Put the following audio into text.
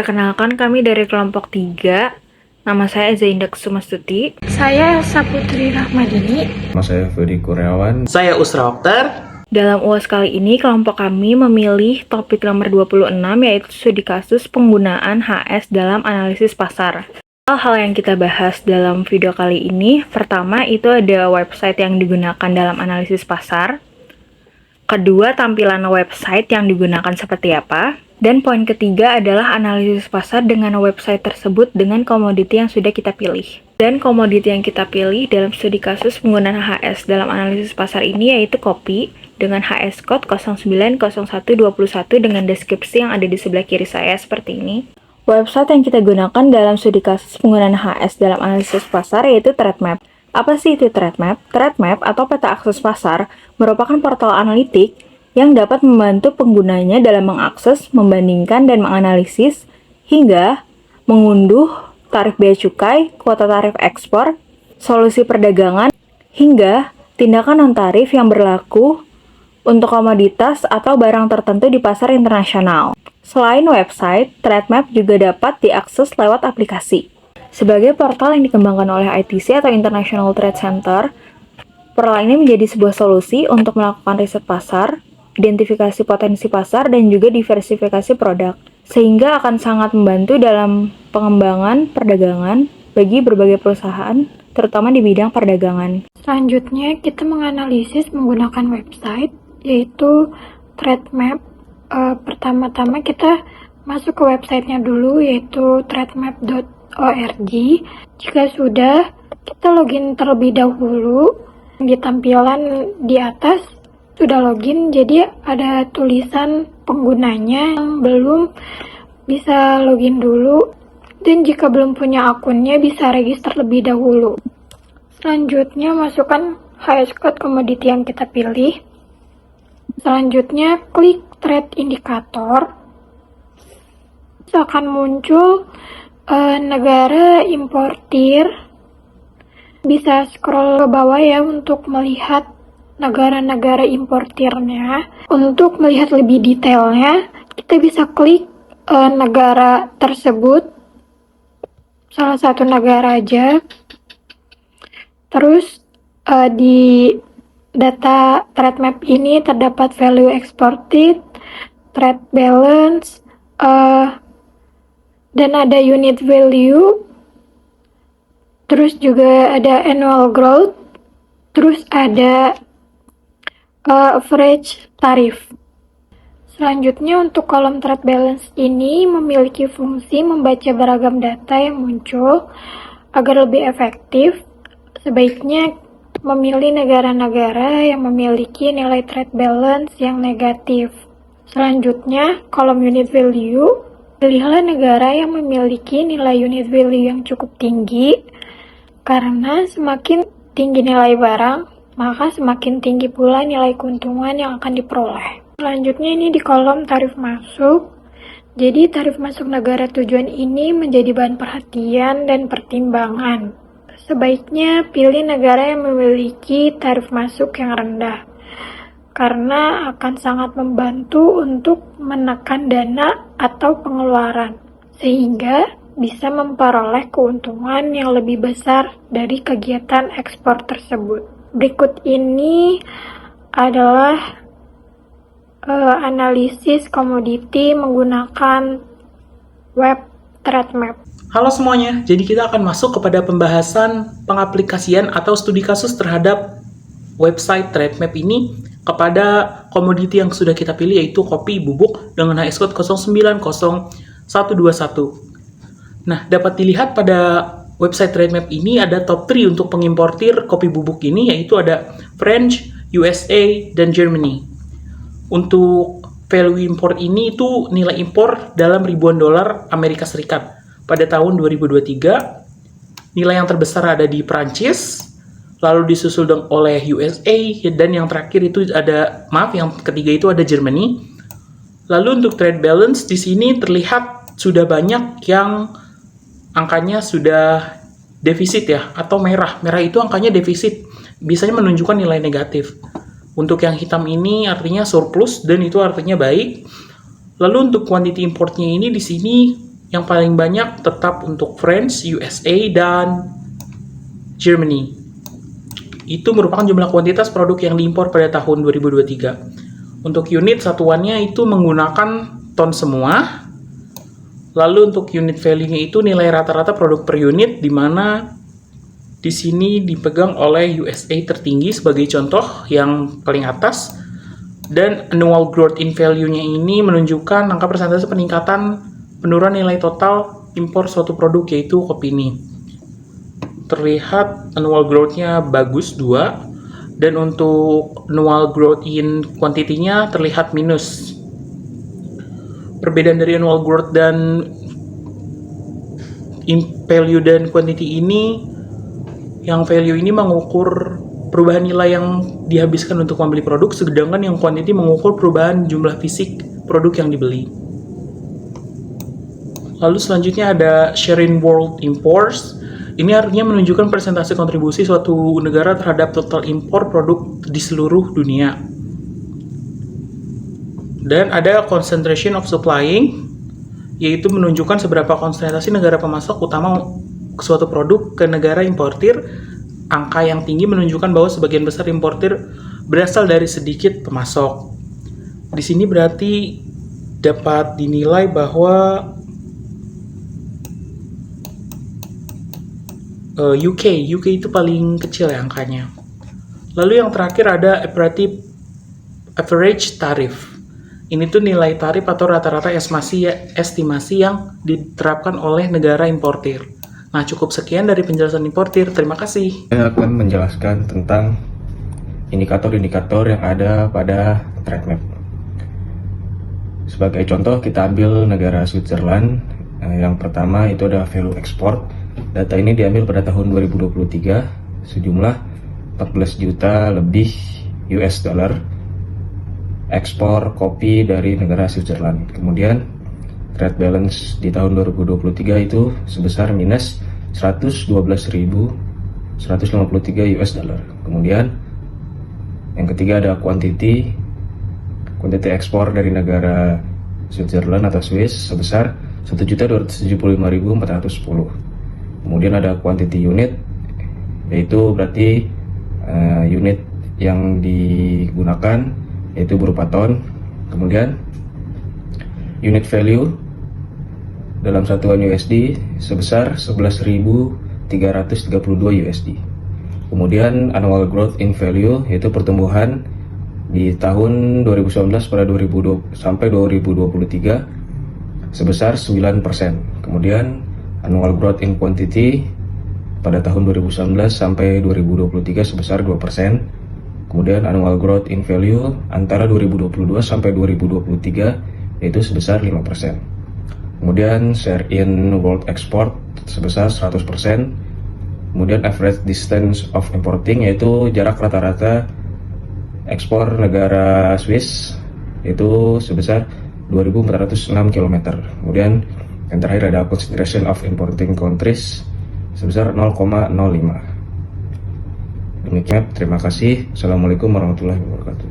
Perkenalkan, kami dari kelompok 3. Nama saya Zainda Kusumastuti. Saya Saputri Rahmadini. Nama saya Ferdi Kurniawan. Saya Usra Oktar. Dalam UAS kali ini, kelompok kami memilih topik nomor 26, yaitu studi kasus penggunaan HS dalam analisis pasar. Hal-hal yang kita bahas dalam video kali ini, pertama itu ada website yang digunakan dalam analisis pasar. Kedua, tampilan website yang digunakan seperti apa. Dan poin ketiga adalah analisis pasar dengan website tersebut dengan komoditi yang sudah kita pilih. Dan komoditi yang kita pilih dalam studi kasus penggunaan HS dalam analisis pasar ini yaitu kopi dengan HS code 090121 dengan deskripsi yang ada di sebelah kiri saya seperti ini. Website yang kita gunakan dalam studi kasus penggunaan HS dalam analisis pasar yaitu TradeMap. Apa sih itu TradeMap? TradeMap atau peta akses pasar merupakan portal analitik yang dapat membantu penggunanya dalam mengakses, membandingkan, dan menganalisis hingga mengunduh tarif bea cukai, kuota tarif ekspor, solusi perdagangan, hingga tindakan non-tarif yang berlaku untuk komoditas atau barang tertentu di pasar internasional. Selain website, TradeMap juga dapat diakses lewat aplikasi. Sebagai portal yang dikembangkan oleh ITC atau International Trade Center, portal ini menjadi sebuah solusi untuk melakukan riset pasar, identifikasi potensi pasar, dan juga diversifikasi produk, sehingga akan sangat membantu dalam pengembangan perdagangan bagi berbagai perusahaan, terutama di bidang perdagangan. Selanjutnya, kita menganalisis menggunakan website, yaitu TradeMap. Pertama-tama kita masuk ke websitenya dulu, yaitu trademap.org. Jika sudah, kita login terlebih dahulu. Di tampilan di atas, sudah login, jadi ada tulisan penggunanya yang belum bisa login dulu, dan jika belum punya akunnya bisa register lebih dahulu. Selanjutnya masukkan HS code komoditi yang kita pilih. Selanjutnya klik trade indicator. Akan muncul negara importir. Bisa scroll ke bawah ya untuk melihat negara-negara importirnya. Untuk melihat lebih detailnya, kita bisa klik negara tersebut, salah satu negara aja. Terus di data TradeMap ini terdapat value exported, trade balance, dan ada unit value. Terus juga ada annual growth. Terus ada average tarif. Selanjutnya untuk kolom trade balance ini memiliki fungsi membaca beragam data yang muncul. Agar lebih efektif, sebaiknya memilih negara-negara yang memiliki nilai trade balance yang negatif. Selanjutnya, kolom unit value, pilihlah negara yang memiliki nilai unit value yang cukup tinggi, karena semakin tinggi nilai barang, maka semakin tinggi pula nilai keuntungan yang akan diperoleh. Selanjutnya ini di kolom tarif masuk. Jadi tarif masuk negara tujuan ini menjadi bahan perhatian dan pertimbangan. Sebaiknya pilih negara yang memiliki tarif masuk yang rendah, karena akan sangat membantu untuk menekan dana atau pengeluaran, sehingga bisa memperoleh keuntungan yang lebih besar dari kegiatan ekspor tersebut. Berikut ini adalah analisis komoditi menggunakan web TradeMap. Halo semuanya, jadi kita akan masuk kepada pembahasan pengaplikasian atau studi kasus terhadap website TradeMap ini kepada komoditi yang sudah kita pilih, yaitu kopi bubuk dengan HS code 090121. Nah, dapat dilihat pada website TradeMap ini ada top 3 untuk pengimportir kopi bubuk ini, yaitu ada French, USA, dan Germany. Untuk value import ini itu nilai impor dalam ribuan dolar Amerika Serikat pada tahun 2023. Nilai yang terbesar ada di Prancis, lalu disusul oleh USA, dan yang terakhir itu yang ketiga itu ada Germany. Lalu untuk trade balance di sini terlihat sudah banyak yang angkanya sudah defisit ya, atau merah. Merah itu angkanya defisit, biasanya menunjukkan nilai negatif. Untuk yang hitam ini artinya surplus dan itu artinya baik. Lalu untuk quantity importnya ini di sini Yang paling banyak tetap untuk France, USA, dan Germany. Itu merupakan jumlah kuantitas produk yang diimpor pada tahun 2023. Untuk unit satuannya itu menggunakan ton semua. Lalu untuk unit value-nya itu nilai rata-rata produk per unit, di mana di sini dipegang oleh USA tertinggi sebagai contoh yang paling atas. Dan annual growth in value-nya ini menunjukkan angka persentase peningkatan penurunan nilai total impor suatu produk, yaitu kopi ini. Terlihat annual growth-nya bagus 2, dan untuk annual growth in quantity-nya terlihat minus. Perbedaan dari annual growth dan in value dan quantity ini, yang value ini mengukur perubahan nilai yang dihabiskan untuk membeli produk, sedangkan yang quantity mengukur perubahan jumlah fisik produk yang dibeli. Lalu selanjutnya ada share in world imports. Ini artinya menunjukkan persentase kontribusi suatu negara terhadap total impor produk di seluruh dunia. Dan ada concentration of supplying, yaitu menunjukkan seberapa konsentrasi negara pemasok utama suatu produk ke negara importir. Angka yang tinggi menunjukkan bahwa sebagian besar importir berasal dari sedikit pemasok. Di sini berarti dapat dinilai bahwa UK itu paling kecil ya angkanya. Lalu yang terakhir ada average tarif. Ini tuh nilai tarif atau rata-rata estimasi yang diterapkan oleh negara importir. Nah, cukup sekian dari penjelasan importir. Terima kasih. Saya akan menjelaskan tentang indikator-indikator yang ada pada trade map. Sebagai contoh, kita ambil negara Switzerland. Yang pertama itu ada value export. Data ini diambil pada tahun 2023, sejumlah 14 juta lebih US dollar ekspor kopi dari negara Switzerland. Kemudian trade balance di tahun 2023 itu sebesar minus 112.153 US dollar. Kemudian yang ketiga ada quantity ekspor dari negara Switzerland atau Swiss sebesar 1.275.410. Kemudian ada quantity unit, yaitu berarti unit yang digunakan yaitu berupa ton. Kemudian unit value dalam satuan USD sebesar 11.332 USD. Kemudian annual growth in value, yaitu pertumbuhan di tahun 2019 pada 2020 sampai 2023 sebesar 9%. Kemudian annual growth in quantity pada tahun 2019 sampai 2023 sebesar 2%. Kemudian annual growth in value antara 2022 sampai 2023 yaitu sebesar 5%. Kemudian share in world export sebesar 100%. Kemudian average distance of importing, yaitu jarak rata-rata ekspor negara Swiss, yaitu sebesar 2.406 km. Kemudian yang terakhir ada concentration of importing countries sebesar 0,05. Demikian, terima kasih. Assalamualaikum warahmatullahi wabarakatuh.